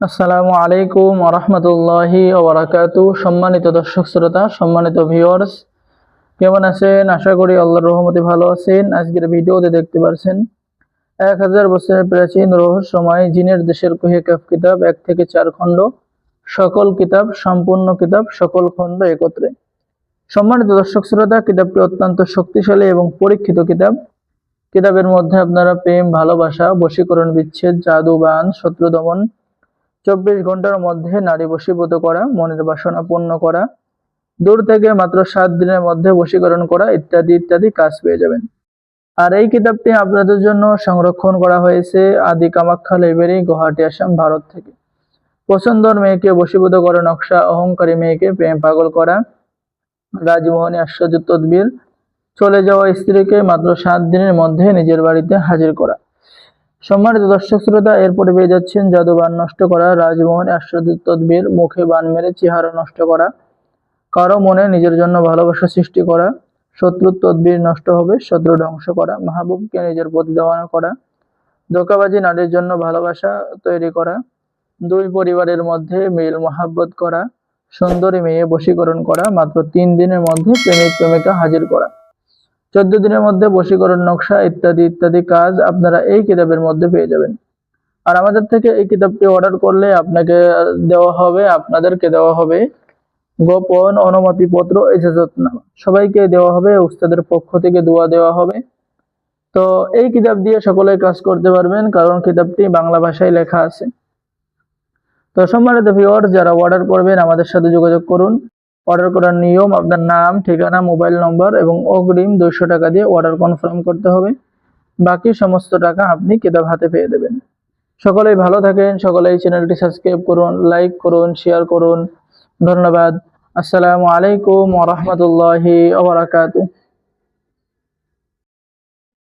আসসালামু আলাইকুম ওয়া রাহমাতুল্লাহি ওয়া বারাকাতুহু। সম্মানিত দর্শক শ্রোতা, সম্মানিত ভিউয়ার্স, কেমন আছেন? আশা করি আল্লাহর রহমতে ভালো আছেন। আজকের ভিডিওতে দেখতে পাচ্ছেন 1000 বছরের প্রাচীন রহস্যময় জিনের দেশের কুহেকাফ কিতাব 1 থেকে 4 খণ্ড, সকল কিতাব, সম্পূর্ণ কিতাব, সকল খণ্ড একত্রে। সম্মানিত দর্শক শ্রোতা, কিতাবটি অত্যন্ত শক্তিশালী এবং পরীক্ষিত কিতাব। কিতাবের মধ্যে আপনারা প্রেম, ভালোবাসা, বশীকরণ, বিচ্ছেদ, জাদু, বান, শত্রু দমন, 24 ঘন্টার মধ্যে নারী বশীভূত করা, মনের বাসনা পূর্ণ করা, দূর থেকে মাত্র 7 দিনের মধ্যে বশীকরণ করা, ইত্যাদি ইত্যাদি কাজ পেয়ে যাবেন। আর এই কিতাবটি আপনাদের জন্য সংরক্ষণ করা হয়েছে আদি কামাখ্যা লাইব্রেরি, গুয়াহাটি, আসাম, ভারত থেকে। পছন্দর মেয়েকে বশীভূত করা নকশা, অহংকারী মেয়েকে প্রেম পাগল করা, রাজমোহনী আশ্চর্য তদবির, চলে যাওয়া স্ত্রীকে মাত্র 7 দিনের মধ্যে নিজের বাড়িতে হাজির করা। সম্মানিত দর্শক শ্রোতা, এরপরে পেয়ে যাচ্ছেন জাদু বান নষ্ট করা, রাজমোহনী আশ্চর্য তদবির, মুখে বান মেরে চেহারা নষ্ট করা, কারো মনে নিজের জন্য ভালোবাসা সৃষ্টি করা, শত্রুর তদবির নষ্ট হবে, শত্রু ধ্বংস করা, মাহবুবকে নিজের প্রতি দেওয়ানা করা, ধোঁকাবাজি নারীর জন্য ভালোবাসা তৈরি করা, দুই পরিবারের মধ্যে মিল মহাব্বত করা, সুন্দরী মেয়ে বশীকরণ করা, মাত্র 3 দিনের মধ্যে প্রেমিক প্রেমিকা হাজির করা, 14 দিনের মধ্যে বশীকরণ নকশা, ইত্যাদি ইত্যাদি কাজ আপনারা এই কিতাবের মধ্যে পেয়ে যাবেন। আর আমাদের থেকে এই কিতাবটি অর্ডার করলে আপনাদেরকে দেওয়া হবে গোপন অনুমতিপত্র, ইজাজতনামা সবাইকে দেওয়া হবে, উস্তাদের পক্ষ থেকে দোয়া দেওয়া হবে। তো এই কিতাব দিয়ে সকলেই কাজ করতে পারবেন, কারণ কিতাবটি বাংলা ভাষায় লেখা আছে। তো সম্মানিত ভিউয়ার্স, যারা অর্ডার করবেন আমাদের সাথে যোগাযোগ করুন। অর্ডার করার নিয়ম: আপনার নাম, ঠিকানা, মোবাইল নম্বর এবং অগ্রিম 200 টাকা দিয়ে অর্ডার কনফার্ম করতে হবে। বাকি সমস্ত টাকা আপনি কিতাব হাতে পেয়ে দেবেন। সকলেই ভালো থাকেন, সকলেই চ্যানেলটি সাবস্ক্রাইব করুন, লাইক করুন, শেয়ার করুন। ধন্যবাদ। আসসালামু আলাইকুম ওয়া রাহমাতুল্লাহি ওয়া বারাকাতুহু।